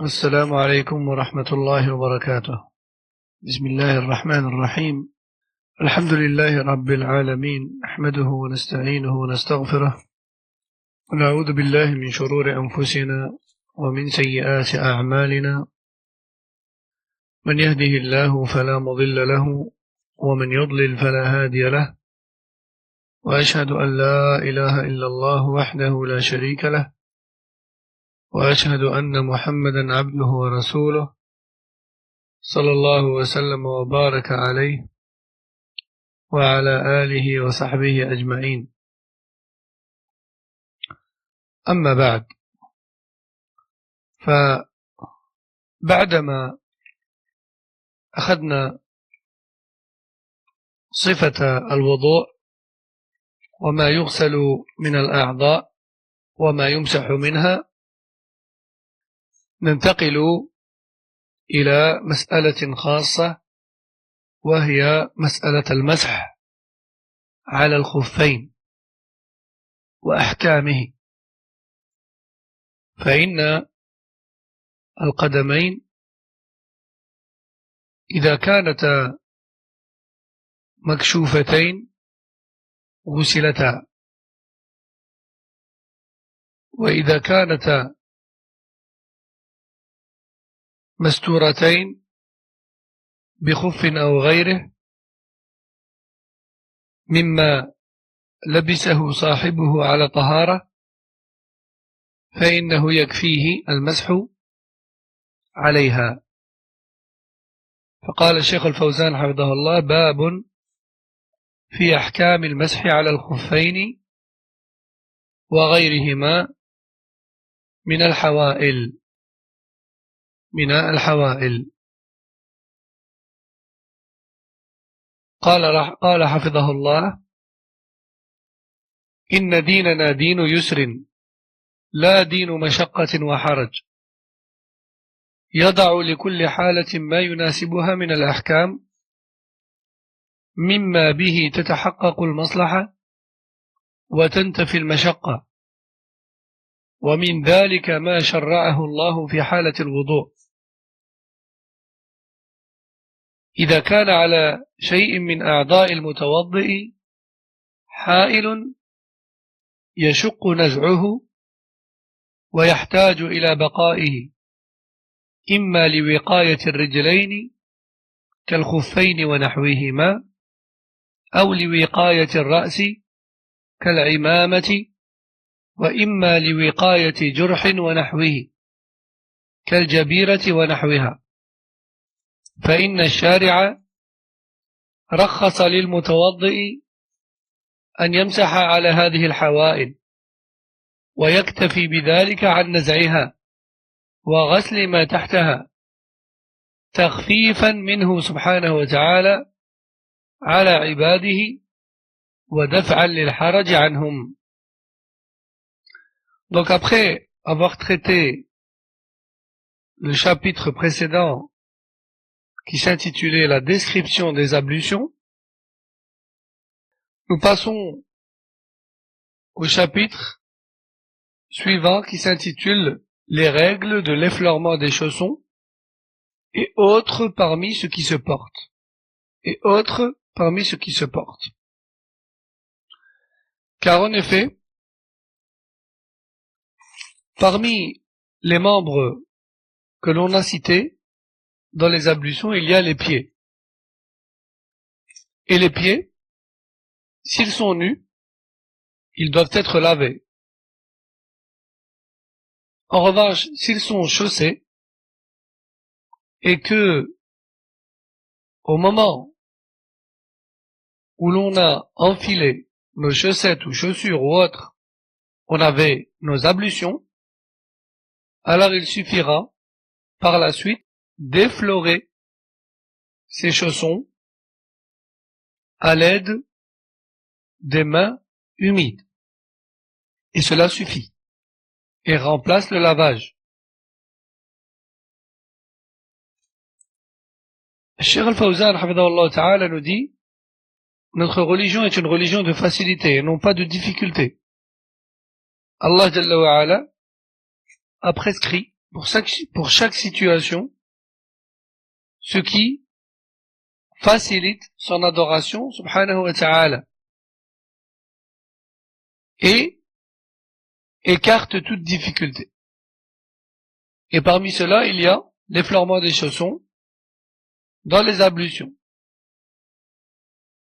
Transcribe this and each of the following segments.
السلام عليكم ورحمة الله وبركاته. بسم الله الرحمن الرحيم. الحمد لله رب العالمين، نحمده ونستعينه ونستغفره، ونعوذ بالله من شرور أنفسنا ومن سيئات أعمالنا. من يهده الله فلا مضل له، ومن يضلل فلا هادي له، وأشهد أن لا إله إلا الله وحده لا شريك له، وأشهد أن محمدا عبده ورسوله صلى الله وسلم وبارك عليه وعلى آله وصحبه أجمعين. أما بعد، فبعدما أخذنا صفة الوضوء وما يغسل من الأعضاء وما يمسح منها، ننتقل إلى مسألة خاصة، وهي مسألة المسح على الخفين وأحكامه. فإن القدمين إذا كانتا مكشوفتين غسلتا، وإذا كانتا مستورتين بخف أو غيره مما لبسه صاحبه على طهارة، فإنه يكفيه المسح عليها. فقال الشيخ الفوزان حفظه الله: باب في أحكام المسح على الخفين وغيرهما من الحوائل. قال حفظه الله: إن ديننا دين يسر لا دين مشقة وحرج، يضع لكل حالة ما يناسبها من الأحكام، مما به تتحقق المصلحة وتنتفي المشقة، ومن ذلك ما شرعه الله في حالة الوضوء. إذا كان على شيء من أعضاء المتوضئ حائل يشق نزعه ويحتاج إلى بقائه، إما لوقاية الرجلين كالخفين ونحوهما، أو لوقاية الرأس كالعمامة، وإما لوقاية جرح ونحوه كالجبيرة ونحوها، فإن الشارع رخص للمتوضئ أن يمسح على هذه الحوائل، ويكتفي بذلك عن نزعها وغسل ما تحتها، تخفيفا منه سبحانه وتعالى على عباده ودفعا للحرج عنهم. Donc après avoir traité le chapitre précédent qui s'intitulait la description des ablutions, nous passons au chapitre suivant qui s'intitule les règles de l'effleurement des chaussons et autres parmi ceux qui se portent. Car en effet, parmi les membres que l'on a cités dans les ablutions, il y a les pieds. Et les pieds, s'ils sont nus, ils doivent être lavés. En revanche, s'ils sont chaussés, et que, au moment où l'on a enfilé nos chaussettes ou chaussures ou autres, on avait nos ablutions, alors il suffira, par la suite, d'effleurer ces chaussons à l'aide des mains humides. Et cela suffit. Et remplace le lavage. Cheikh Al-Fawzan hafidahullah ta'ala nous dit: notre religion est une religion de facilité et non pas de difficulté. Allah Jalla wa Ala a prescrit pour chaque situation, ce qui facilite son adoration, subhanahu wa ta'ala, et écarte toute difficulté. Et parmi cela, il y a l'effleurement des chaussons dans les ablutions.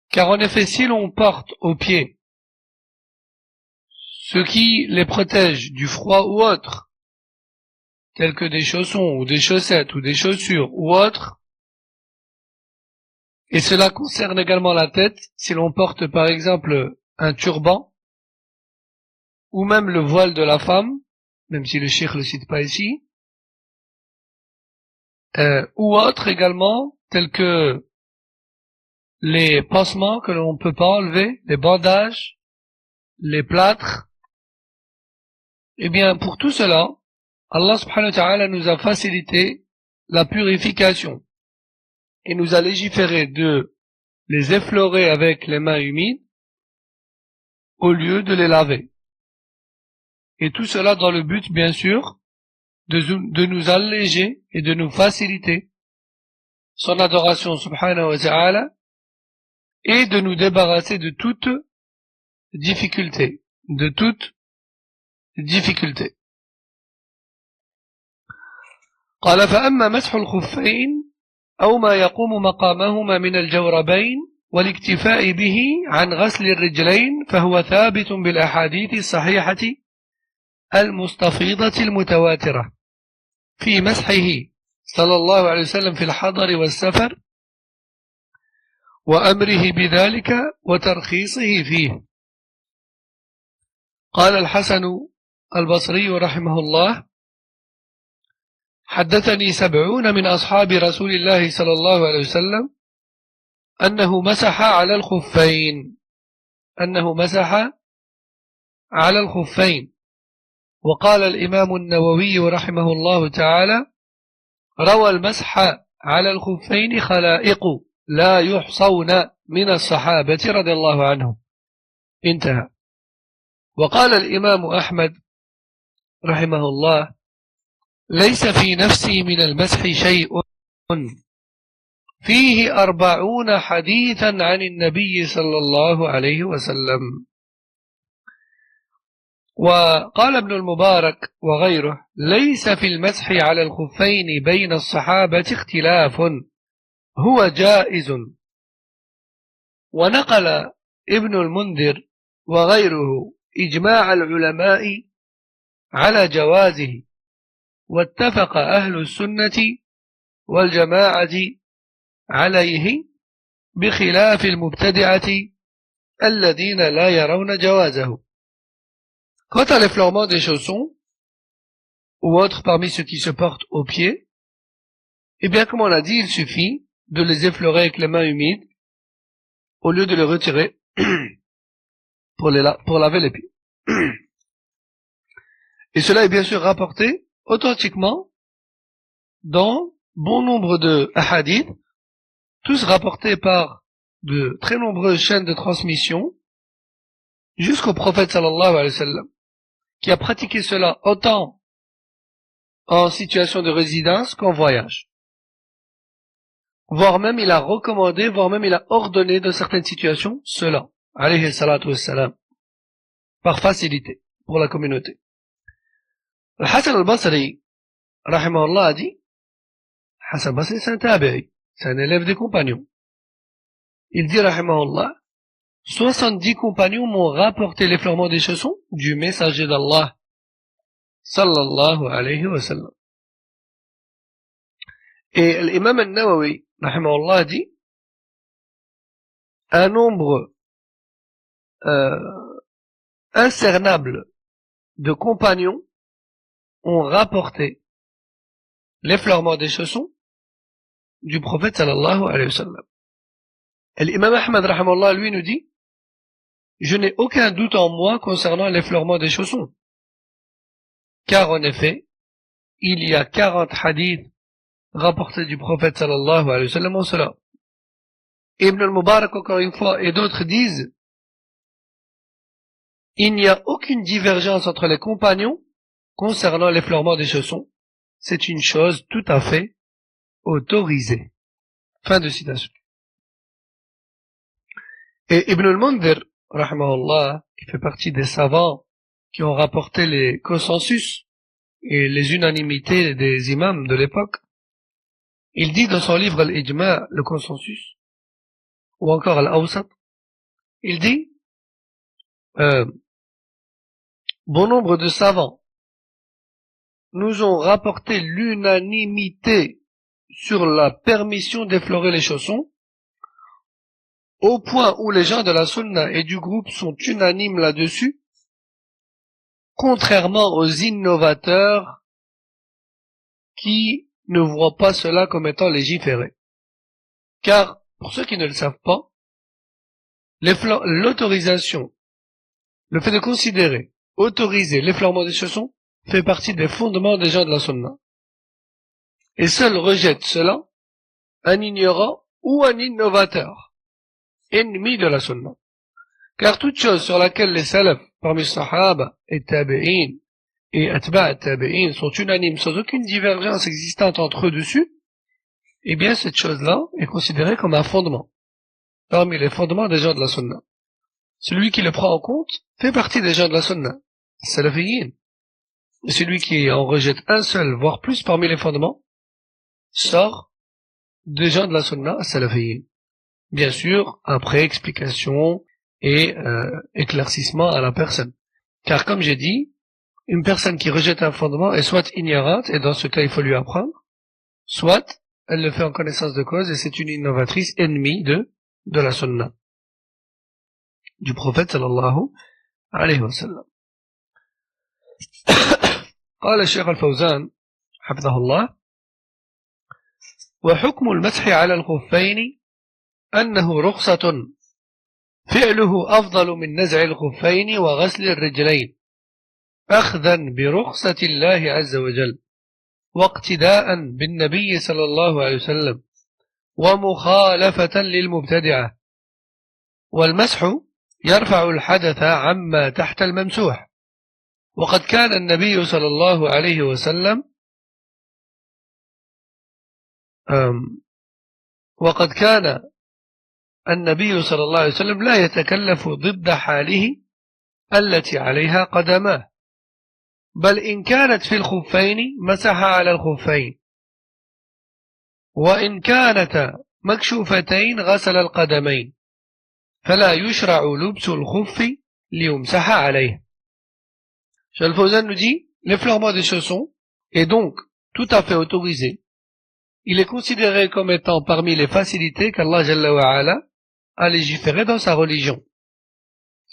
Car en effet, si l'on porte aux pieds ce qui les protège du froid ou autre, tels que des chaussons ou des chaussettes ou des chaussures ou autres, et cela concerne également la tête, si l'on porte par exemple un turban, ou même le voile de la femme, même si le cheikh le cite pas ici, ou autres également, tels que les pansements que l'on ne peut pas enlever, les bandages, les plâtres. Eh bien, pour tout cela, Allah subhanahu wa ta'ala nous a facilité la purification et nous a légiféré de les effleurer avec les mains humides au lieu de les laver. Et tout cela dans le but, bien sûr, de nous alléger et de nous faciliter son adoration subhanahu wa ta'ala et de nous débarrasser de toute difficulté, قال فأما مسح الخفين أو ما يقوم مقامهما من الجوربين والاكتفاء به عن غسل الرجلين فهو ثابت بالأحاديث الصحيحة المستفيضة المتواترة في مسحه صلى الله عليه وسلم في الحضر والسفر وأمره بذلك وترخيصه فيه. قال الحسن البصري رحمه الله: حدثني 70 من أصحاب رسول الله صلى الله عليه وسلم أنه مسح على الخفين. وقال الإمام النووي رحمه الله تعالى: روى المسح على الخفين خلائق لا يحصون من الصحابة رضي الله عنهم. انتهى. وقال الإمام أحمد رحمه الله: ليس في نفسي من المسح شيء فيه 40 حديثا عن النبي صلى الله عليه وسلم. وقال ابن المبارك وغيره: ليس في المسح على الخفين بين الصحابة اختلاف، هو جائز. ونقل ابن المنذر وغيره إجماع العلماء على جوازه، واتفق أهل السنة والجماعة عليه بخلاف المبتدعة الذين لا يرون جوازه. Quant à l'effleurement des chaussons, ou autres parmi ceux qui se portent aux pieds, eh bien, comme on l'a dit, il suffit de les effleurer avec les mains humides, au lieu de les retirer pour laver les pieds. Et cela est bien sûr rapporté authentiquement dans bon nombre de hadiths, tous rapportés par de très nombreuses chaînes de transmission, jusqu'au prophète sallallahu alayhi wa sallam, qui a pratiqué cela autant en situation de résidence qu'en voyage. Voire même il a recommandé, voire même il a ordonné dans certaines situations cela, alayhi salatu wassalam, par facilité pour la communauté. Le Hassan al-Basri, rahimahullah, a dit, Hassan al-Basri c'est un tabi'i, c'est un élève des compagnons. Il dit, rahimahullah, 70 compagnons m'ont rapporté l'effleurement des chaussons du messager d'Allah, sallallahu alayhi wa sallam. Et l'imam al-Nawawi, rahimahullah, dit, un nombre incernable de compagnons ont rapporté l'effleurement des chaussons du prophète sallallahu alayhi wa sallam. Et l'imam Ahmad, rahimahullah, lui nous dit, je n'ai aucun doute en moi concernant l'effleurement des chaussons. Car en effet, il y a 40 hadiths rapportés du prophète sallallahu alayhi wa sallam en cela. Ibn al-Mubarak, encore une fois, et d'autres disent, il n'y a aucune divergence entre les compagnons concernant l'effleurement des chaussons, c'est une chose tout à fait autorisée. Fin de citation. Et Ibn al-Mundhir, rahimahullah, qui fait partie des savants qui ont rapporté les consensus et les unanimités des imams de l'époque, il dit dans son livre Al-Ijma', le consensus, ou encore Al-Awsat, il dit, bon nombre de savants nous ont rapporté l'unanimité sur la permission d'effleurer les chaussons, au point où les gens de la sunna et du groupe sont unanimes là-dessus, contrairement aux innovateurs qui ne voient pas cela comme étant légiféré. Car, pour ceux qui ne le savent pas, l'autorisation, le fait de considérer, autoriser l'effleurement des chaussons, fait partie des fondements des gens de la sunna. Et seul rejette cela un ignorant ou un innovateur, ennemi de la sunna. Car toute chose sur laquelle les salafs, parmi sahaba et tabi'in et atba' tabi'in sont unanimes sans aucune divergence existante entre eux dessus, eh bien cette chose-là est considérée comme un fondement, parmi les fondements des gens de la sunna. Celui qui le prend en compte fait partie des gens de la sunna, salafiyin. Et celui qui en rejette un seul, voire plus parmi les fondements, sort des gens de la sunna, salafiyin. Bien sûr, après explication et éclaircissement à la personne. Car comme j'ai dit, une personne qui rejette un fondement est soit ignorante, et dans ce cas il faut lui apprendre, soit elle le fait en connaissance de cause et c'est une innovatrice ennemie de la sunna du prophète sallallahu alayhi wa sallam. قال الشيخ الفوزان حفظه الله: وحكم المسح على الخفين أنه رخصة فعله أفضل من نزع الخفين وغسل الرجلين أخذا برخصة الله عز وجل واقتداء بالنبي صلى الله عليه وسلم ومخالفة للمبتدعة، والمسح يرفع الحدث عما تحت الممسوح، وقد كان النبي صلى الله عليه وسلم لا يتكلف ضد حاله التي عليها قدماه، بل إن كانت في الخفين مسح على الخفين، وإن كانتا مكشوفتين غسل القدمين، فلا يشرع لبس الخف ليمسح عليه. Cheikh Al-Fawzan nous dit, l'effleurement des chaussons est donc tout à fait autorisé. Il est considéré comme étant parmi les facilités qu'Allah Jalla wa Ala a légiféré dans sa religion.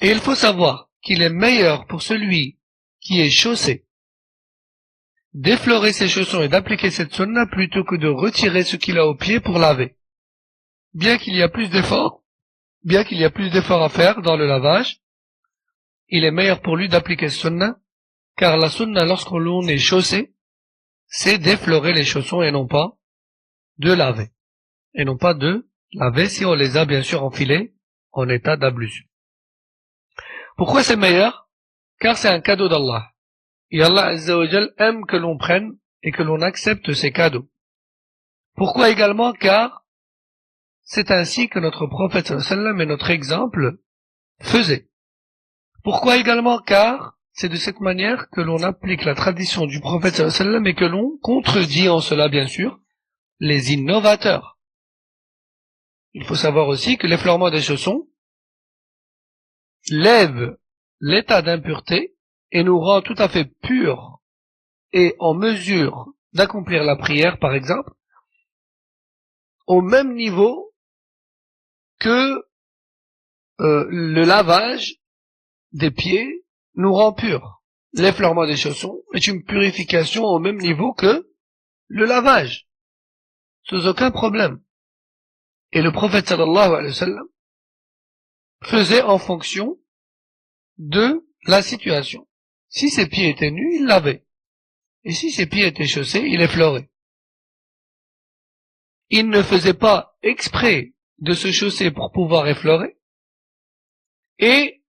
Et il faut savoir qu'il est meilleur pour celui qui est chaussé d'effleurer ses chaussons et d'appliquer cette sunna plutôt que de retirer ce qu'il a au pied pour laver. Bien qu'il y a plus d'efforts à faire dans le lavage, il est meilleur pour lui d'appliquer cette sunna, car la sunna lorsque l'on est chaussé, c'est d'effleurer les chaussons et non pas de laver. Et non pas de laver si on les a bien sûr enfilés en état d'ablution. Pourquoi c'est meilleur? Car c'est un cadeau d'Allah. Et Allah Azza wa Jal aime que l'on prenne et que l'on accepte ces cadeaux. Pourquoi également? Car c'est ainsi que notre prophète sallallahu alayhi wa sallam et notre exemple faisaient. Pourquoi également? Car c'est de cette manière que l'on applique la tradition du prophète sallallahu alayhi wa sallam et que l'on contredit en cela bien sûr les innovateurs. Il faut savoir aussi que l'effleurement des chaussons lève l'état d'impureté et nous rend tout à fait purs et en mesure d'accomplir la prière, par exemple, au même niveau que le lavage des pieds nous rend purs. L'effleurement des chaussons est une purification au même niveau que le lavage, sans aucun problème. Et le prophète sallallahu alayhi wa sallam faisait en fonction de la situation. Si ses pieds étaient nus, il lavait. Et si ses pieds étaient chaussés, il effleurait. Il ne faisait pas exprès de se chausser pour pouvoir effleurer, et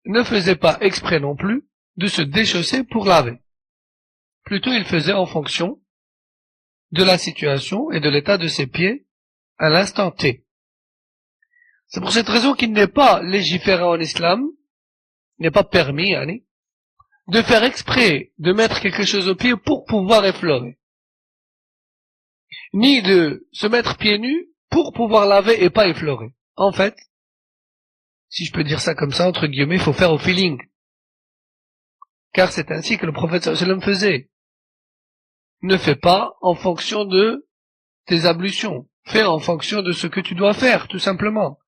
ne faisait pas exprès non plus de se déchausser pour laver. Plutôt il faisait en fonction de la situation et de l'état de ses pieds à l'instant T. C'est pour cette raison qu'il n'est pas légiféré en islam, il n'est pas permis, de faire exprès de mettre quelque chose au pied pour pouvoir effleurer. Ni de se mettre pieds nus pour pouvoir laver et pas effleurer. En fait, si je peux dire ça comme ça, entre guillemets, il faut faire au feeling. Car c'est ainsi que le prophète sallallahu alayhi wa sallam faisait. Ne fais pas en fonction de tes ablutions. Fais en fonction de ce que tu dois faire, tout simplement.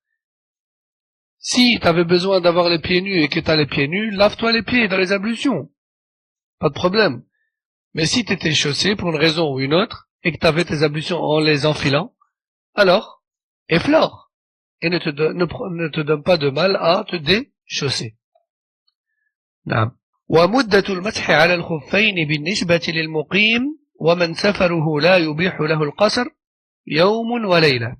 Si tu avais besoin d'avoir les pieds nus et que tu as les pieds nus, lave-toi les pieds dans les ablutions. Pas de problème. Mais si tu étais chaussé pour une raison ou une autre, et que tu avais tes ablutions en les enfilant, alors, effleure. Et ne te donne pas de mal à te déchausser. نعم. ومدة المسح على الخفين بالنسبة للمقيم ومن سفره لا يبيح له القصر يوم وليلة.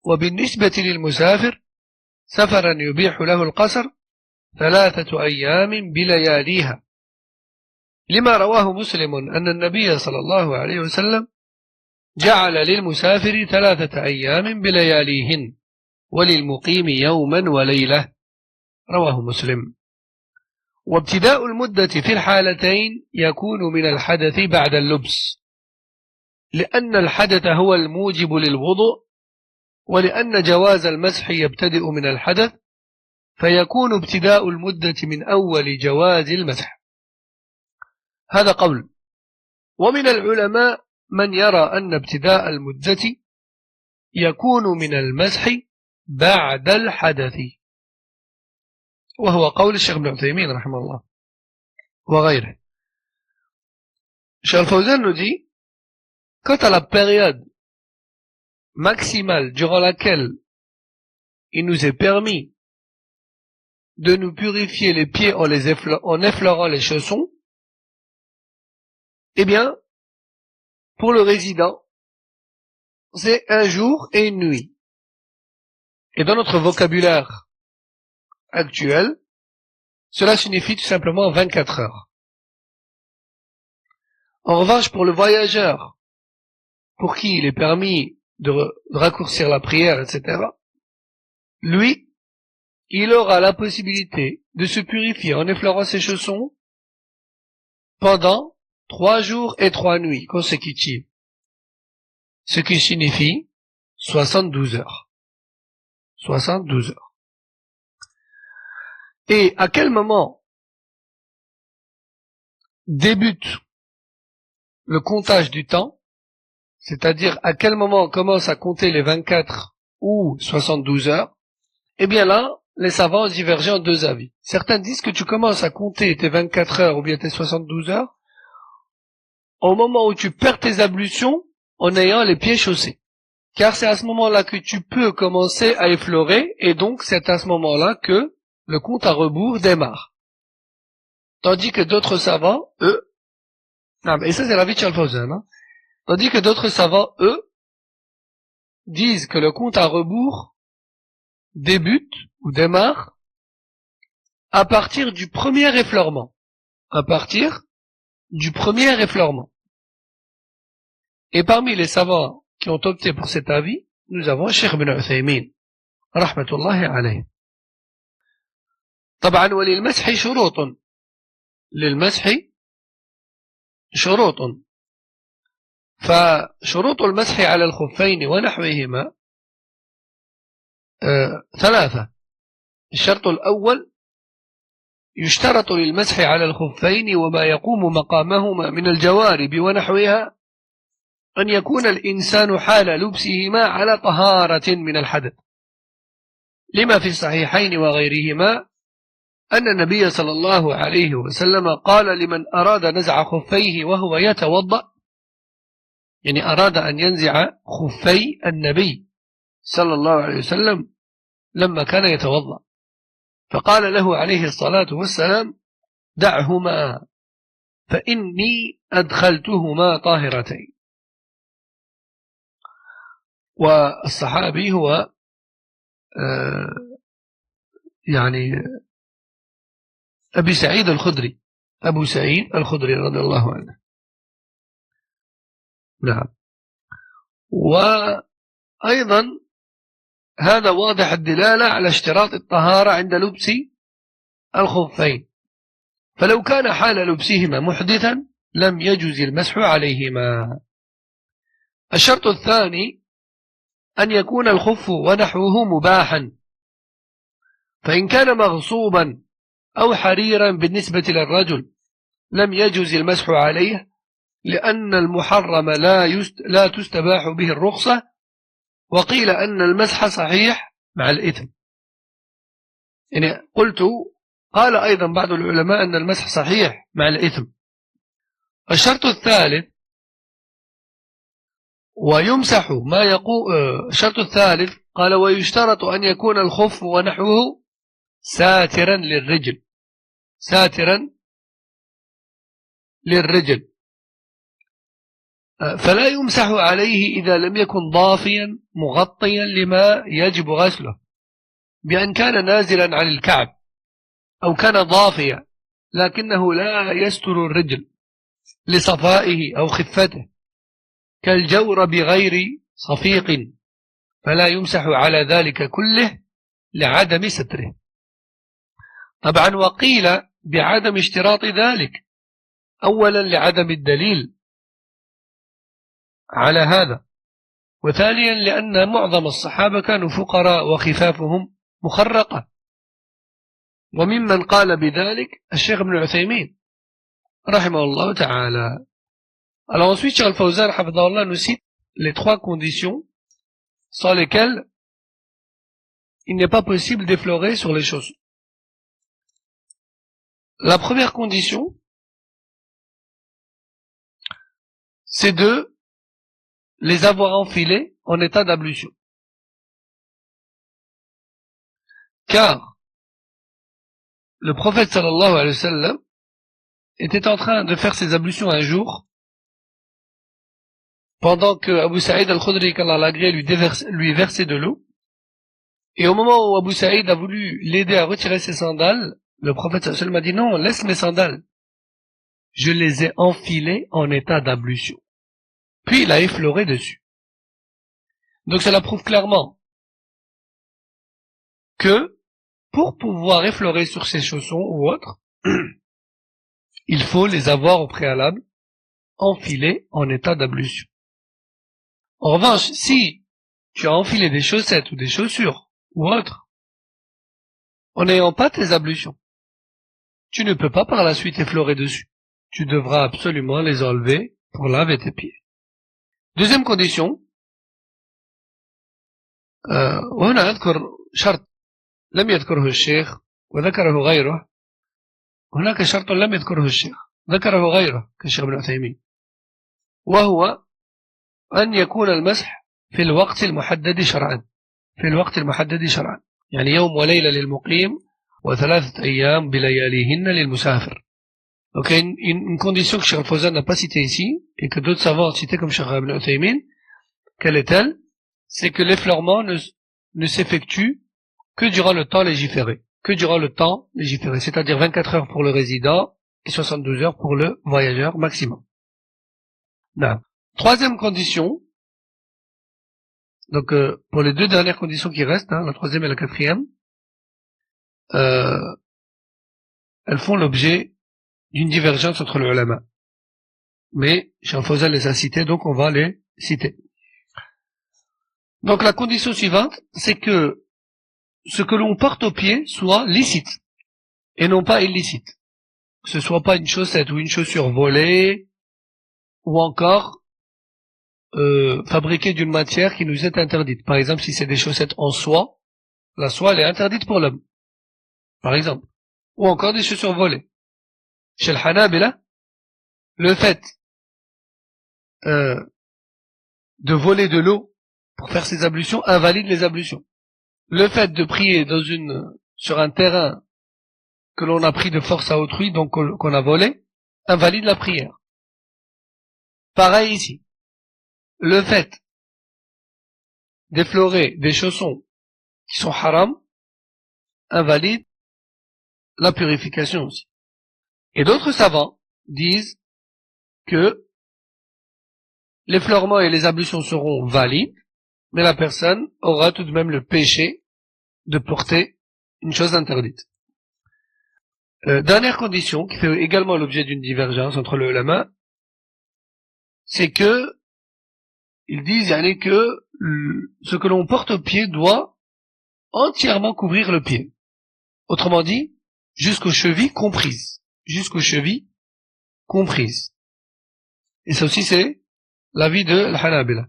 وبالنسبة للمسافر سفرا يبيح له القصر 3 أيام بلياليها. لما رواه مسلم أن النبي صلى الله عليه وسلم جعل للمسافر 3 أيام بلياليهن وللمقيم يوما وليلة. رواه مسلم. وابتداء المدة في الحالتين يكون من الحدث بعد اللبس، لأن الحدث هو الموجب للوضوء، ولأن جواز المسح يبتدئ من الحدث، فيكون ابتداء المدة من أول جواز المسح. هذا قول. ومن العلماء من يرى أن ابتداء المدة يكون من المسح بعد الحدث، وهو قول الشيخ ابن عثيمين رحمه الله وغيره. Cheikh Al-Fawzan nous dit, quant à la période maximale durant laquelle il nous est permis de nous purifier les pieds en effleurant les chaussons, eh bien, pour le résident, c'est un jour et une nuit. Et dans notre vocabulaire actuel, cela signifie tout simplement 24 heures. En revanche, pour le voyageur, pour qui il est permis de raccourcir la prière, etc., lui, il aura la possibilité de se purifier en effleurant ses chaussons pendant 3 jours et 3 nuits consécutives. Ce qui signifie 72 heures. 72 heures. Et à quel moment débute le comptage du temps, c'est-à-dire à quel moment on commence à compter les 24 ou 72 heures, eh bien là, les savants ont divergé en 2 avis. Certains disent que tu commences à compter tes 24 heures ou bien tes 72 heures au moment où tu perds tes ablutions en ayant les pieds chaussés. Car c'est à ce moment-là que tu peux commencer à effleurer, et donc c'est à ce moment-là que le compte à rebours démarre. Tandis que d'autres savants, eux, et ça c'est l'avis de Cheikh Al-Fawzan, tandis que d'autres savants, eux, disent que le compte à rebours débute ou démarre à partir du premier effleurement. À partir du premier effleurement. Et parmi les savants qui ont opté pour cet avis, nous avons Cheikh ibn Uthaymin, rahmatullahi alayhi. طبعا وللمسح شروط. للمسح شروط. فشروط المسح على الخفين ونحوهما 3. الشرط الأول: يشترط للمسح على الخفين وما يقوم مقامهما من الجوارب ونحوها أن يكون الإنسان حال لبسهما على طهارة من الحدث، لما في الصحيحين وغيرهما أن النبي صلى الله عليه وسلم قال لمن أراد نزع خفيه وهو يتوضأ، يعني أراد أن ينزع خفي النبي صلى الله عليه وسلم لما كان يتوضأ، فقال له عليه الصلاة والسلام: دعهما فإني أدخلتهما طاهرتين. والصحابي هو يعني أبو سعيد الخدري رضي الله عنه. نعم. وأيضا هذا واضح الدلالة على اشتراط الطهارة عند لبس الخفين، فلو كان حال لبسهما محدثا لم يجوز المسح عليهما. الشرط الثاني أن يكون الخف ونحوه مباحا، فإن كان مغصوبا أو حريرا بالنسبة للرجل لم يجوز المسح عليه، لأن المحرم لا تستباح به الرخصة، وقيل أن المسح صحيح مع الإثم. يعني قال أيضا بعض العلماء أن المسح صحيح مع الإثم. الشرط الثالث ويمسح ما يقول الشرط الثالث قال ويشترط أن يكون الخف ونحوه ساترا للرجل، ساترا للرجل، فلا يمسح عليه إذا لم يكن ضافيا مغطيا لما يجب غسله، بأن كان نازلا عن الكعب أو كان ضافيا لكنه لا يستر الرجل لصفائه أو خفته كالجورب غير صفيق، فلا يمسح على ذلك كله لعدم ستره. طبعا وقيل بعدم اشتراط ذلك، أولا لعدم الدليل على هذا، وثانيا لأن معظم الصحابة كانوا فقراء وخفافهم مخرقة. وممن قال بذلك الشيخ ابن عثيمين رحمه الله تعالى. Alors ensuite, Cheikh Al-Fawzan hafidahullah nous cite les trois conditions sans lesquelles il n'est pas possible d'effleurer sur les chaussons. La première condition, c'est de les avoir enfilés en état d'ablution. Car le prophète sallallahu alayhi wa sallam était en train de faire ses ablutions un jour, pendant que Abu Saïd al-Khudri, qu'Allah l'agrée, lui versait de l'eau. Et au moment où Abu Saïd a voulu l'aider à retirer ses sandales, le prophète sallallahu alayhi wa sallam a dit non, laisse mes sandales. Je les ai enfilées en état d'ablution. Puis il a effleuré dessus. Donc cela prouve clairement que pour pouvoir effleurer sur ses chaussons ou autres, il faut les avoir au préalable enfilés en état d'ablution. En revanche, si tu as enfilé des chaussettes ou des chaussures ou autres en n'ayant pas tes ablutions, tu ne peux pas par la suite effleurer dessus. Tu devras absolument les enlever pour laver tes pieds. Deuxième condition, وهنا أذكر شرط لم يذكره الشيخ وذكره غيره. هناك شرط لم يذكره الشيخ ذكره غيره كالشيخ ابن عثيمين، وهو أن يكون المسح في الوقت المحدد شرعا، في الوقت المحدد شرعا، يعني يوم وليلة للمقيم وثلاثة أيام بلياليهن للمسافر. Donc une condition que Cheikh Al-Fawzan n'a pas citée ici et que d'autres savants ont cité comme Cheikh Ibn Uthaymin, quelle est-elle? C'est que l'effleurement ne s'effectue que durant le temps légiféré, c'est-à-dire 24 heures pour le résident et 72 heures pour le voyageur maximum. Non. Troisième condition, donc pour les deux dernières conditions qui restent, la troisième et la quatrième, elles font l'objet d'une divergence entre les ulama. Mais Cheikh Fawzan les a cités, donc on va les citer. Donc la condition suivante, c'est que ce que l'on porte au pied soit licite et non pas illicite. Que ce soit pas une chaussette ou une chaussure volée ou encore fabriquée d'une matière qui nous est interdite. Par exemple, si c'est des chaussettes en soie, la soie elle est interdite pour l'homme, par exemple. Ou encore des chaussures volées. Chez le Hanabila, le fait de voler de l'eau pour faire ses ablutions invalide les ablutions. Le fait de prier sur un terrain que l'on a pris de force à autrui, donc qu'on a volé, invalide la prière. Pareil ici. Le fait d'effleurer des chaussons qui sont haram invalide la purification aussi. Et d'autres savants disent que l'effleurement et les ablutions seront valides, mais la personne aura tout de même le péché de porter une chose interdite. Dernière condition, qui fait également l'objet d'une divergence entre le ulama, c'est que ils disent que ce que l'on porte au pied doit entièrement couvrir le pied. Autrement dit, jusqu'aux chevilles comprises. Jusqu'aux chevilles comprises. Et ça aussi, c'est l'avis de l'Hanabila.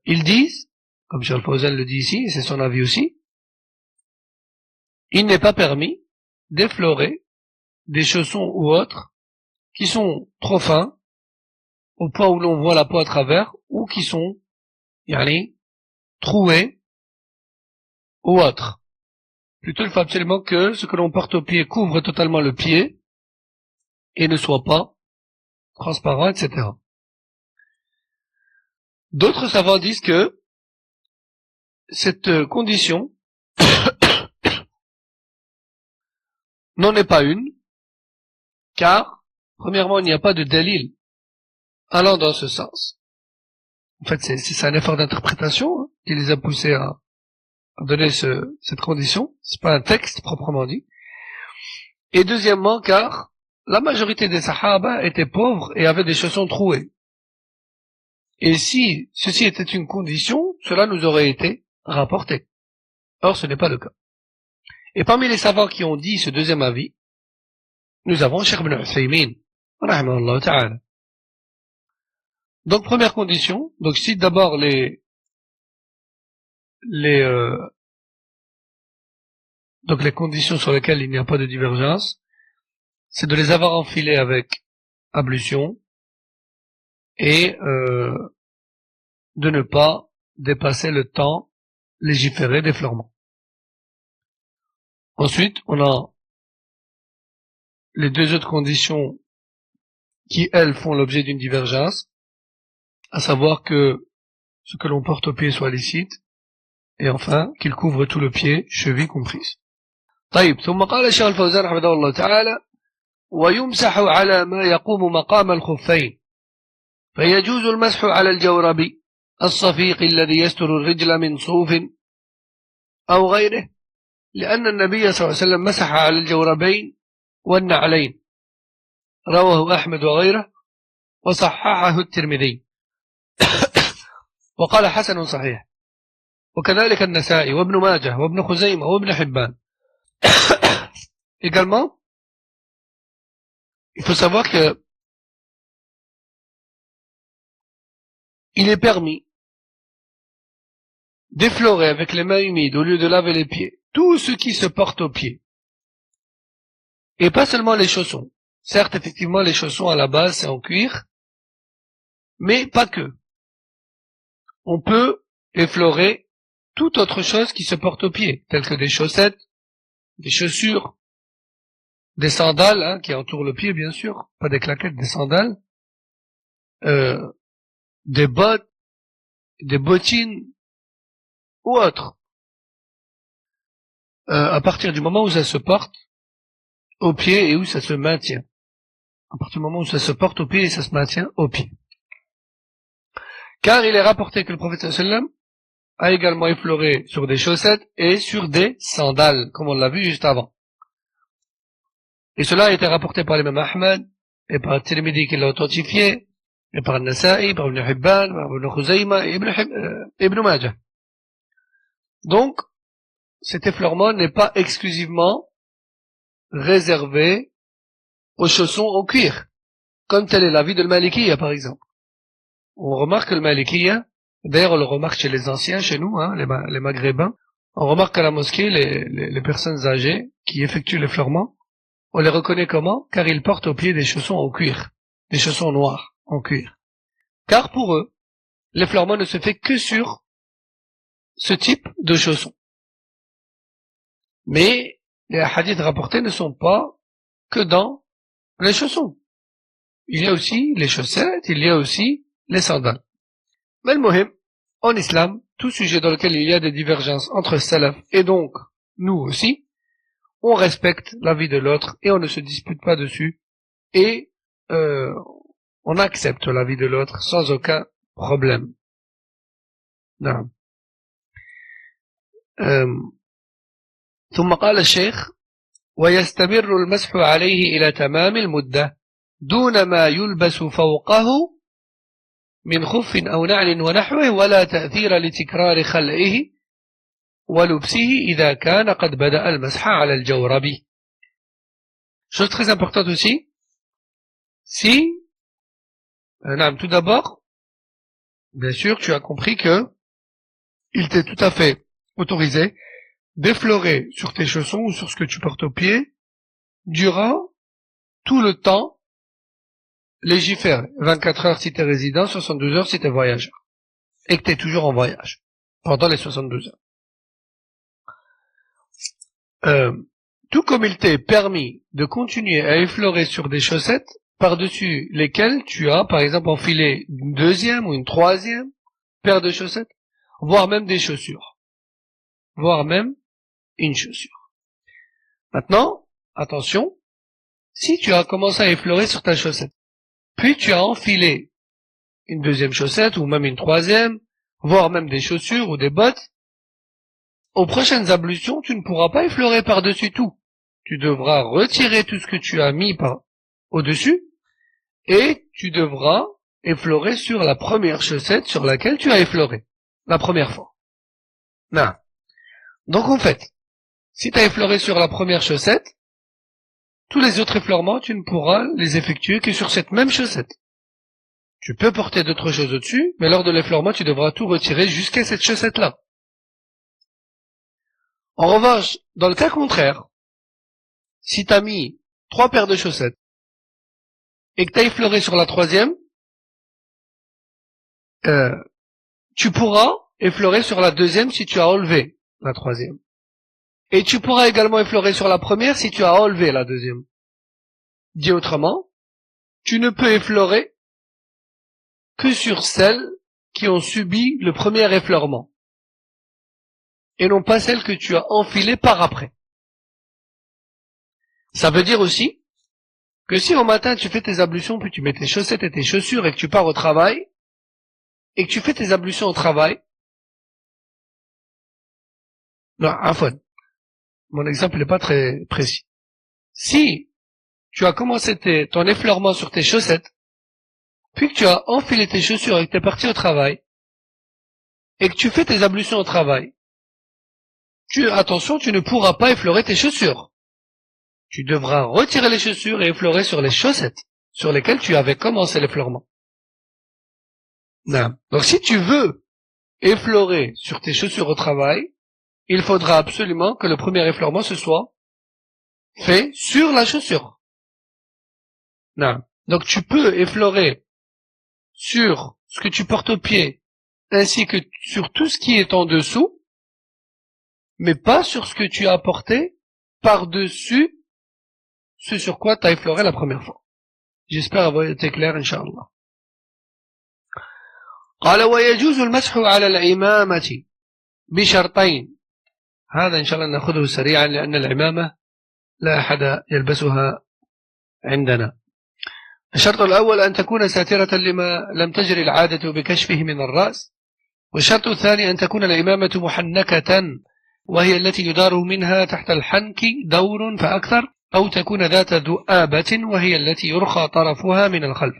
Ils disent, comme Cheikh Al-Fawzan le dit ici, et c'est son avis aussi, il n'est pas permis d'effleurer des chaussons ou autres qui sont trop fins, au point où l'on voit la peau à travers, ou qui sont, troués, ou autres. Plutôt, il faut absolument que ce que l'on porte au pied couvre totalement le pied, et ne soit pas transparent, etc. D'autres savants disent que cette condition n'en est pas une, car, premièrement, il n'y a pas de dalil allant dans ce sens. En fait, c'est un effort d'interprétation qui les a poussés à donner cette condition. C'est pas un texte proprement dit. Et deuxièmement, car la majorité des sahaba étaient pauvres et avaient des chaussons troués. Et si ceci était une condition, cela nous aurait été rapporté. Or, ce n'est pas le cas. Et parmi les savants qui ont dit ce deuxième avis, nous avons Cheikh Ibn Uthaymin, rahimahullah ta'ala. Donc, première condition, donc je cite d'abord les conditions sur lesquelles il n'y a pas de divergence, c'est de les avoir enfilés avec ablution et de ne pas dépasser le temps légiféré d'effleurement. Ensuite, on a les deux autres conditions qui, elles, font l'objet d'une divergence, à savoir que ce que l'on porte au pied soit licite, et enfin, qu'il couvre tout le pied, cheville comprise. طيب ثم قال الشيخ الفوزان حفظه الله تعالى ويمسح على ما يقوم مقام الخفين فيجوز المسح على الجورب الصفيق الذي يستر الرجل من صوف أو غيره لأن النبي صلى الله عليه وسلم مسح على الجوربين والنعلين رواه أحمد وغيره وصححه الترمذي وقال حسن صحيح وكذلك النسائي وابن ماجه وابن خزيمة وابن حبان. Également, il faut savoir que il est permis d'effleurer avec les mains humides au lieu de laver les pieds tout ce qui se porte aux pieds. Et pas seulement les chaussons. Certes, effectivement, les chaussons à la base c'est en cuir, mais pas que. On peut effleurer toute autre chose qui se porte aux pieds, telles que des chaussettes, des chaussures, des sandales, qui entourent le pied bien sûr, pas des claquettes, des sandales, des bottes, des bottines ou autres. À partir du moment où ça se porte au pied et où ça se maintient. À partir du moment où ça se porte au pied et ça se maintient au pied. Car il est rapporté que le prophète sallam a également effleuré sur des chaussettes et sur des sandales, comme on l'a vu juste avant. Et cela a été rapporté par l'imam Ahmad, et par Tirmidhi qui l'a authentifié, et par Nasa'i, par Ibn Hibban, par Ibn Khuzayma et Ibn Majah. Donc, cet effleurement n'est pas exclusivement réservé aux chaussons en cuir, comme tel est l'avis de l'Malikiyya par exemple. On remarque que le Malikiyya, d'ailleurs on le remarque chez les anciens, chez nous, les Maghrébins, on remarque qu'à la mosquée, les personnes âgées qui effectuent l'effleurement, on les reconnaît comment? Car ils portent au pied des chaussons en cuir, des chaussons noirs en cuir. Car pour eux, l'effleurement ne se fait que sur ce type de chaussons. Mais les hadiths rapportés ne sont pas que dans les chaussons. Il y a aussi les chaussettes, il y a aussi les sandales. Mais le mohim, en islam, tout sujet dans lequel il y a des divergences entre salaf et donc nous aussi, on respecte l'avis de l'autre et on ne se dispute pas dessus et On accepte l'avis de l'autre sans aucun problème. نعم. ثم قال الشيخ ويستمر المسح عليه إلى تمام المدة دون ما يلبس فوقه من خف أو نعل ونحوه ولا تأثير لتكرار خلعه ولبسه إذا كان قد بدأ المسح على الجورب. Chose très importante aussi, si, tout d'abord, bien sûr, tu as compris que il t'est tout à fait autorisé d'effleurer sur tes chaussons ou sur ce que tu portes aux pieds durant tout le temps légiféré. 24 heures si t'es résident, 72 heures si t'es voyageur. Et que t'es toujours en voyage pendant les 72 heures. Tout comme il t'est permis de continuer à effleurer sur des chaussettes par-dessus lesquelles tu as, par exemple, enfilé une deuxième ou une troisième paire de chaussettes, voire même des chaussures. Voire même une chaussure. Maintenant, attention, si tu as commencé à effleurer sur ta chaussette, puis tu as enfilé une deuxième chaussette ou même une troisième, voire même des chaussures ou des bottes, aux prochaines ablutions, tu ne pourras pas effleurer par-dessus tout. Tu devras retirer tout ce que tu as mis au-dessus et tu devras effleurer sur la première chaussette sur laquelle tu as effleuré la première fois. Non. Donc en fait, si tu as effleuré sur la première chaussette, tous les autres effleurements, tu ne pourras les effectuer que sur cette même chaussette. Tu peux porter d'autres choses au-dessus, mais lors de l'effleurement, tu devras tout retirer jusqu'à cette chaussette-là. En revanche, dans le cas contraire, si tu as mis 3 paires de chaussettes et que tu as effleuré sur la troisième, tu pourras effleurer sur la deuxième si tu as enlevé la troisième. Et tu pourras également effleurer sur la première si tu as enlevé la deuxième. Dit autrement, tu ne peux effleurer que sur celles qui ont subi le premier effleurement. Et non pas celles que tu as enfilées par après. Ça veut dire aussi que si au matin tu fais tes ablutions, puis tu mets tes chaussettes et tes chaussures et que tu pars au travail, et que tu fais tes ablutions au travail, non, afon, mon exemple n'est pas très précis. Si tu as commencé ton effleurement sur tes chaussettes, puis que tu as enfilé tes chaussures et que tu es parti au travail, et que tu fais tes ablutions au travail, attention, tu ne pourras pas effleurer tes chaussures. Tu devras retirer les chaussures et effleurer sur les chaussettes sur lesquelles tu avais commencé l'effleurement. Non. Donc si tu veux effleurer sur tes chaussures au travail, il faudra absolument que le premier effleurement se soit fait sur la chaussure. Non. Donc tu peux effleurer sur ce que tu portes au pied, ainsi que sur tout ce qui est en dessous, mais pas sur ce que tu as porté par-dessus ce sur quoi tu as effleuré la première fois. J'espère avoir été clair, Inch'Allah. قال ويجوز المسح على العمامة بشرطين. هذا إن شاء الله نأخذه سريعا لأن العمامة لا أحد يلبسها عندنا. الشرط الأول أن تكون ساترة لما لم تجري العادة بكشفه من الرأس. والشرط الثاني أن تكون العمامة محنكة وهي التي يدار منها تحت الحنك دور فأكثر، أو تكون ذات ذؤابة وهي التي يرخى طرفها من الخلف.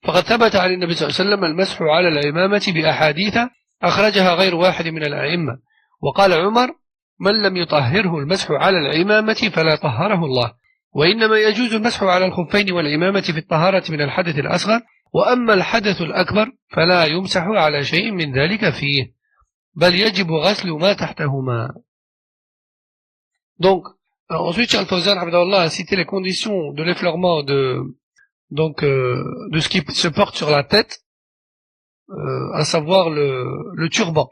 فقد ثبت عن النبي صلى الله عليه وسلم المسح على العمامة بأحاديث أخرجها غير واحد من الأئمة. وقال عمر من لم يطهره المسح على العمامة فلا طهره الله. وإنما يجوز المسح على الخفين والعمامة في الطهارة من الحدث الأصغر، وأما الحدث الأكبر فلا يمسح على شيء من ذلك فيه بل يجب غسل ما تحتهما. Donc, ensuite, Cheikh Al-Fawzan a cité les conditions de l'effleurement de ce qui se porte sur la tête, à savoir le turban.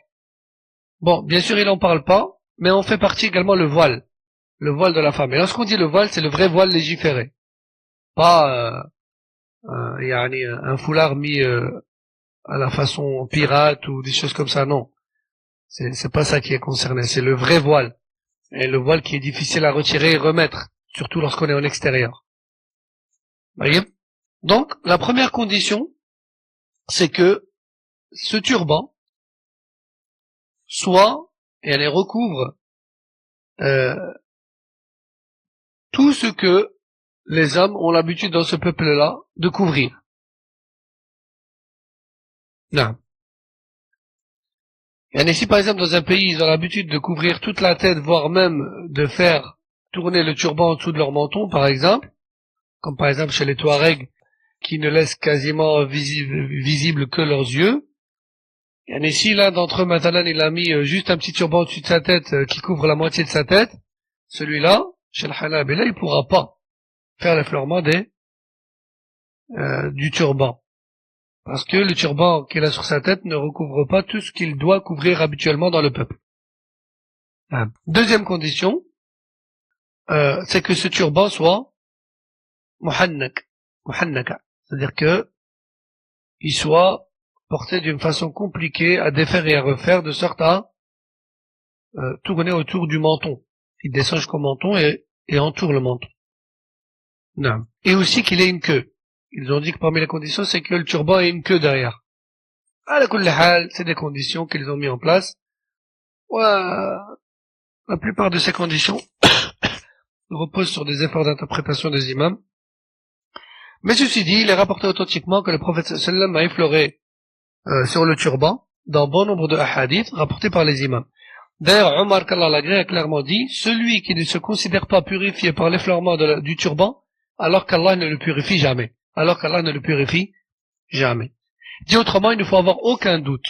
Bon, bien sûr, il n'en parle pas, mais on fait partie également le voile de la femme. Et lorsqu'on dit le voile, c'est le vrai voile légiféré, pas un foulard mis à la façon pirate ou des choses comme ça. Non, c'est pas ça qui est concerné. C'est le vrai voile, et le voile qui est difficile à retirer et remettre, surtout lorsqu'on est en extérieur. Voyez. Donc, la première condition, c'est que ce turban soit, et elle recouvre tout ce que les hommes ont l'habitude dans ce peuple-là de couvrir. Non. Et si par exemple dans un pays ils ont l'habitude de couvrir toute la tête, voire même de faire tourner le turban en dessous de leur menton, par exemple, comme par exemple chez les Touaregs, qui ne laissent quasiment visible que leurs yeux. Et si l'un d'entre eux, maintenant, il a mis juste un petit turban au-dessus de sa tête qui couvre la moitié de sa tête, celui-là, chez le Hanabila, il pourra pas faire l'effleurement du turban. Parce que le turban qu'il a sur sa tête ne recouvre pas tout ce qu'il doit couvrir habituellement dans le peuple. Deuxième condition, c'est que ce turban soit muhannaka, c'est-à-dire que il soit porté d'une façon compliquée à défaire et à refaire, de sorte à tourner autour du menton. Il descend jusqu'au menton et entoure le menton. Non. Et aussi qu'il ait une queue. Ils ont dit que parmi les conditions, c'est que le turban ait une queue derrière. À kulli hal, c'est des conditions qu'ils ont mis en place. La plupart de ces conditions reposent sur des efforts d'interprétation des imams. Mais ceci dit, il est rapporté authentiquement que le prophète sallam a effleuré sur le turban dans bon nombre de hadiths rapportés par les imams. D'ailleurs, Omar qu'Allah l'agrée a clairement dit, celui qui ne se considère pas purifié par l'effleurement du turban, alors qu'Allah ne le purifie jamais. Dit autrement, il ne faut avoir aucun doute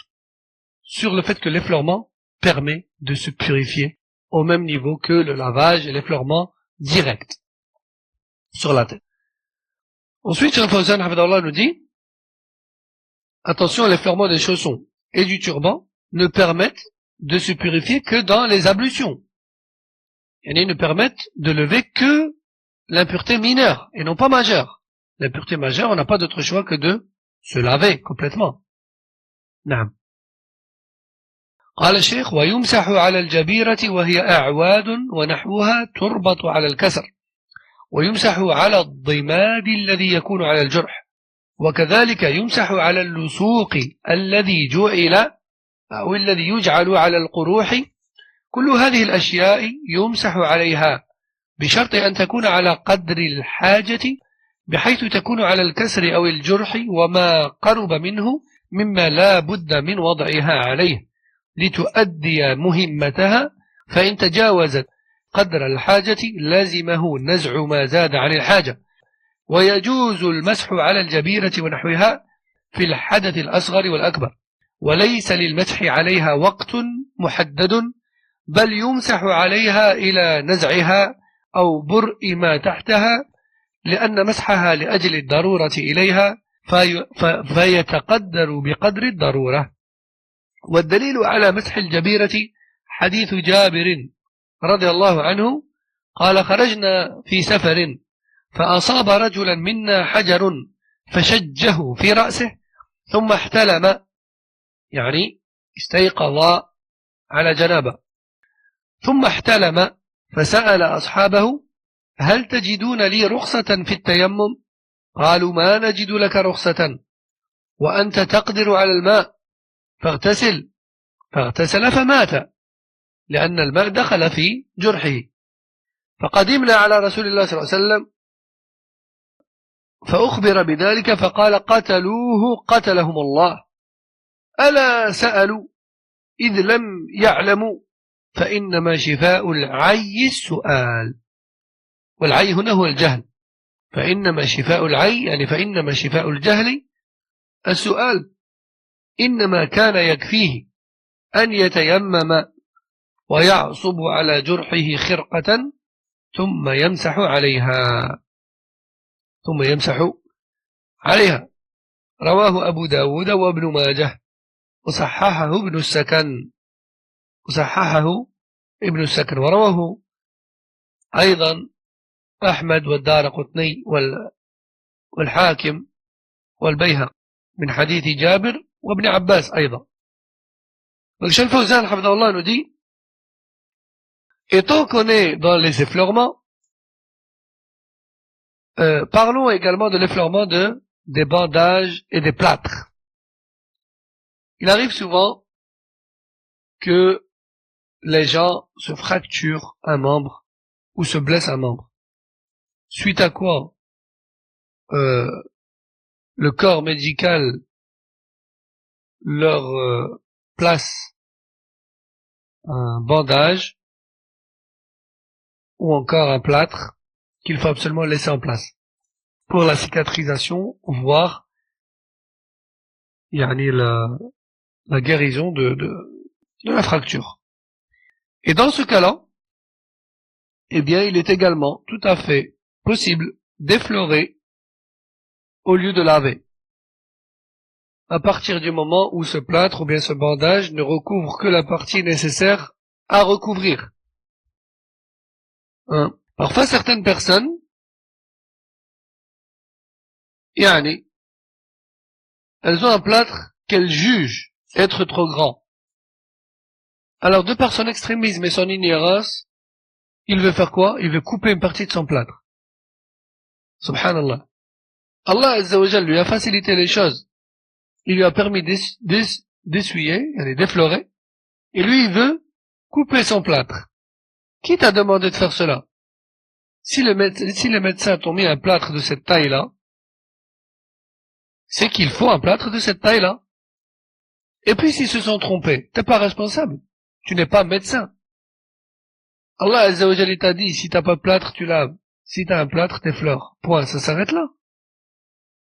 sur le fait que l'effleurement permet de se purifier au même niveau que le lavage et l'effleurement direct sur la tête. Ensuite, Cheikh Fawzan Hafidahullah nous dit, attention, l'effleurement des chaussons et du turban ne permettent de se purifier que dans les ablutions. Et ils ne permettent de lever que l'impureté mineure et non pas majeure. L'impureté majeure, on n'a pas d'autre choix que de se laver complètement. نعم. قال الشيخ ويمسح على الجبيرة وهي أعواد ونحوها تربط على الكسر ويمسح على الضماد الذي يكون على الجرح وكذلك يمسح على اللصوق الذي جعل أو الذي يجعل على القروح. كل هذه الأشياء يمسح عليها بشرط أن تكون على قدر الحاجة بحيث تكون على الكسر أو الجرح وما قرب منه مما لا بد من وضعها عليه لتؤدي مهمتها، فإن تجاوزت قدر الحاجة لازمه نزع ما زاد عن الحاجة. ويجوز المسح على الجبيرة ونحوها في الحدث الأصغر والأكبر، وليس للمسح عليها وقت محدد، بل يمسح عليها إلى نزعها أو برء ما تحتها، لأن مسحها لأجل الضرورة إليها فيتقدر بقدر الضرورة. والدليل على مسح الجبيرة حديث جابر رضي الله عنه قال خرجنا في سفر فأصاب رجلا منا حجر فشجه في رأسه ثم احتلم، يعني استيقظ على جنابه، ثم احتلم فسأل أصحابه هل تجدون لي رخصة في التيمم؟ قالوا ما نجد لك رخصة وأنت تقدر على الماء، فاغتسل فمات لأن الماء دخل في جرحه. فقدمنا على رسول الله صلى الله عليه وسلم فأخبر بذلك فقال قتلوه قتلهم الله، ألا سألوا إذ لم يعلموا فإنما شفاء العي السؤال. والعي هنا هو الجهل، فإنما شفاء العي يعني فإنما شفاء الجهل السؤال. إنما كان يكفيه أن يتيمم ويعصب على جرحه خرقة ثم يمسح عليها. رواه أبو داود وابن ماجه وصححه ابن السكن ورواه أيضا أحمد والدارقطني والحاكم والبيهقي من حديث جابر وابن Abbas أيضا. Donc Cheikh Fawzan Hafidahullah nous dit, étant qu'on est dans les effleurements, parlons également de l'effleurement de des bandages et des plâtres. Il arrive souvent que les gens se fracturent un membre ou se blessent un membre. Suite à quoi le corps médical leur place un bandage ou encore un plâtre qu'il faut absolument laisser en place pour la cicatrisation, voire la guérison de la fracture. Et dans ce cas-là, eh bien, il est également tout à fait possible d'effleurer au lieu de laver. À partir du moment où ce plâtre ou bien ce bandage ne recouvre que la partie nécessaire à recouvrir. Parfois, certaines personnes, elles ont un plâtre qu'elles jugent être trop grand. Alors, de par son extrémisme et son ignorance, il veut faire quoi? Il veut couper une partie de son plâtre. Subhanallah. Allah Azza wa Jal lui a facilité les choses. Il lui a permis d'essuyer, d'effleurer, et lui, il veut couper son plâtre. Qui t'a demandé de faire cela? Si les médecins t'ont mis un plâtre de cette taille-là, c'est qu'il faut un plâtre de cette taille-là. Et puis s'ils se sont trompés, t'es pas responsable. Tu n'es pas médecin. Allah Azza wa Jalla t'a dit, si t'as pas de plâtre, tu laves. Si t'as un plâtre, t'effleures. Point, ça s'arrête là.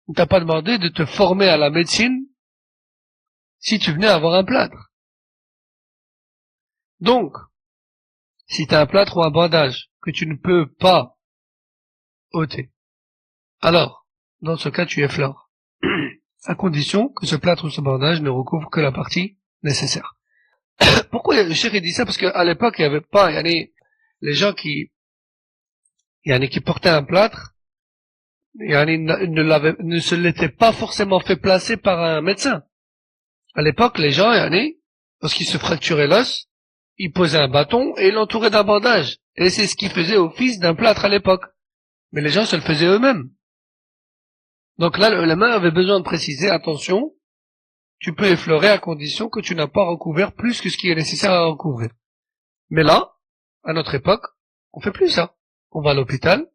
On t'a pas demandé de te former à la médecine si tu venais avoir un plâtre. Donc, si t'as un plâtre ou un bandage que tu ne peux pas ôter, alors, dans ce cas, tu effleures. À condition que ce plâtre ou ce bandage ne recouvre que la partie nécessaire. Pourquoi le cheikh dit ça? Parce qu'à l'époque, il n'y avait pas, les gens qui portaient un plâtre, ne se l'étaient pas forcément fait placer par un médecin. À l'époque, les gens, lorsqu'ils se fracturaient l'os, ils posaient un bâton et ils l'entouraient d'un bandage. Et c'est ce qui faisait office d'un plâtre à l'époque. Mais les gens se le faisaient eux-mêmes. Donc là, le ulama avait besoin de préciser, attention, tu peux effleurer à condition que tu n'as pas recouvert plus que ce qui est nécessaire à recouvrir. Mais là, à notre époque, on fait plus ça. On va à l'hôpital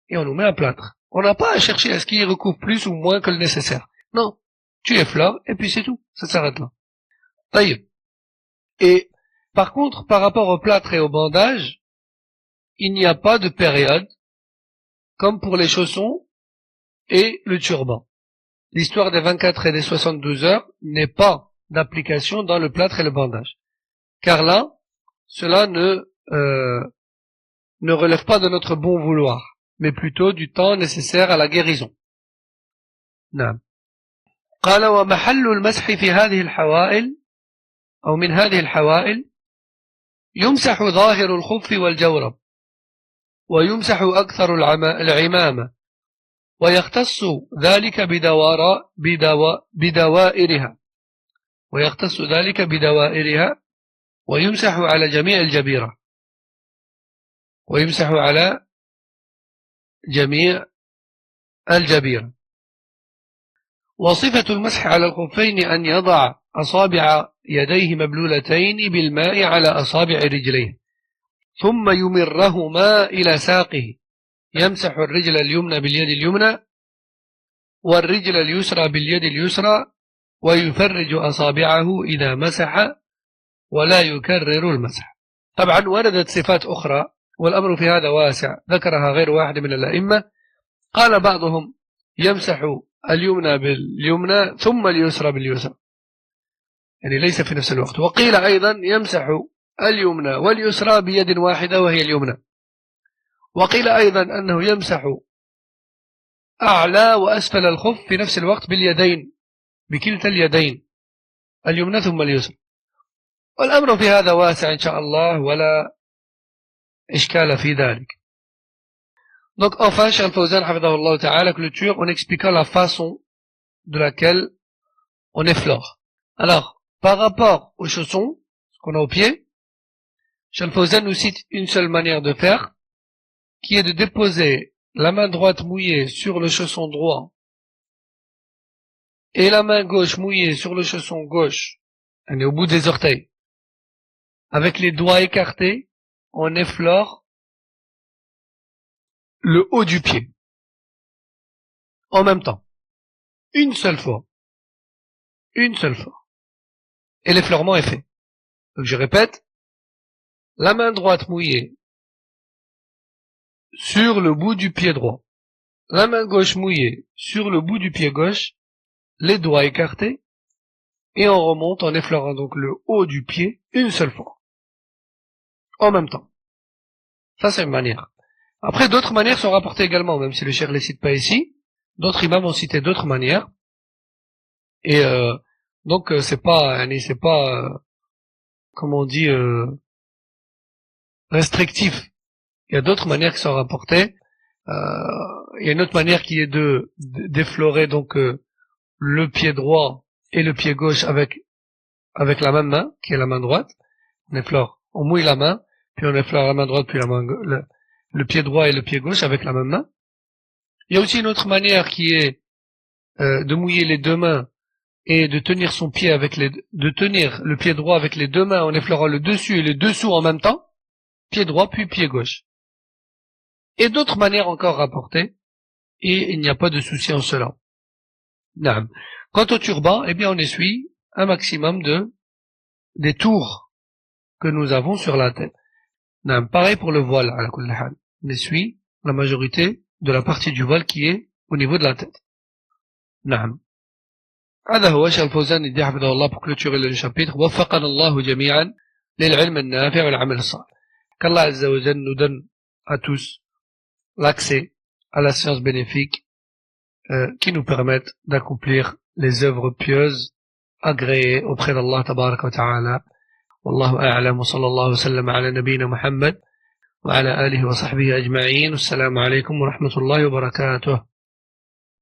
et on nous met un plâtre. On n'a pas à chercher à ce qu'il recouvre plus ou moins que le nécessaire. Non. Tu effleures et puis c'est tout. Ça s'arrête là. Taïe. Et par contre, par rapport au plâtre et au bandage, il n'y a pas de période, comme pour les chaussons et le turban. L'histoire des 24 et des 72 heures n'est pas d'application dans le plâtre et le bandage. Car là, cela ne relève pas de notre bon vouloir, mais plutôt du temps nécessaire à la guérison. نعم. قال ومحل المسح في هذه الحوائل أو من هذه الحوائل يمسح ظاهر الخف والجورب ويمسح أكثر العمامة ويختص ذلك بدوائرها ويمسح على جميع الجبيرة وصفة المسح على الخفين أن يضع أصابع يديه مبلولتين بالماء على أصابع رجليه ثم يمرهما إلى ساقه يمسح الرجل اليمنى باليد اليمنى والرجل اليسرى باليد اليسرى ويفرج أصابعه إذا مسح ولا يكرر المسح. طبعا وردت صفات أخرى والأمر في هذا واسع ذكرها غير واحد من الأئمة. قال بعضهم يمسح اليمنى باليمنى ثم اليسرى باليسرى، يعني ليس في نفس الوقت. وقيل أيضا يمسح اليمنى واليسرى بيد واحدة وهي اليمنى. وقيل أيضا أنه يمسح أعلى وأسفل الخف في نفس الوقت باليدين، بكلتا اليدين، اليمنى ثم اليسرى. والأمر في هذا واسع إن شاء الله ولا إشكال في ذلك. Donc enfin, Cheikh Al-Fawzan, hafidahullah ta'ala, clôture en expliquant la façon de laquelle on effleure. Alors, par rapport aux chaussons, ce qu'on a au pied, Cheikh Al-Fawzan nous cite une seule manière de faire, qui est de déposer la main droite mouillée sur le chausson droit et la main gauche mouillée sur le chausson gauche, on est au bout des orteils, avec les doigts écartés, on effleure le haut du pied, en même temps, une seule fois, et l'effleurement est fait. Donc je répète, la main droite mouillée sur le bout du pied droit, la main gauche mouillée sur le bout du pied gauche, les doigts écartés, et on remonte en effleurant donc le haut du pied une seule fois, en même temps. Ça c'est une manière. Après d'autres manières sont rapportées également, même si le cheikh les cite pas ici, d'autres imams ont cité d'autres manières, et donc c'est pas, comme on dit, restrictif. Il y a d'autres manières qui sont rapportées. Il y a une autre manière qui est d'effleurer donc le pied droit et le pied gauche avec la même main, qui est la main droite. On mouille la main, puis on effleure la main droite, puis le pied droit et le pied gauche avec la même main. Il y a aussi une autre manière qui est de mouiller les deux mains et de tenir de tenir le pied droit avec les deux mains en effleurant le dessus et le dessous en même temps, pied droit puis pied gauche. Et d'autres manières encore rapportées, et il n'y a pas de souci en cela. Naam. Quant au turban, eh bien on essuie un maximum des tours que nous avons sur la tête. Naam. Pareil pour le voile, ala kulli hal. On essuie la majorité de la partie du voile qui est au niveau de la tête. Naam. هذا هو شيخ الفوزان يدي حفظه الله pour clôturer le chapitre. وفقنا الله جميعا للعلم النافع والعمل الصالح. Qu'Allah Azza wa Jal nous donne à tous l'accès à la science bénéfique qui nous permettent d'accomplir les œuvres pieuses agréées auprès d'Allah tabaraka wa ta'ala. Wallahu a'lam wa sallallahu wa sallam ala nabiyyina Muhammad wa ala alihi wa sahbihi ajma'in. Assalamu alaykum wa rahmatullahi wa barakatuh.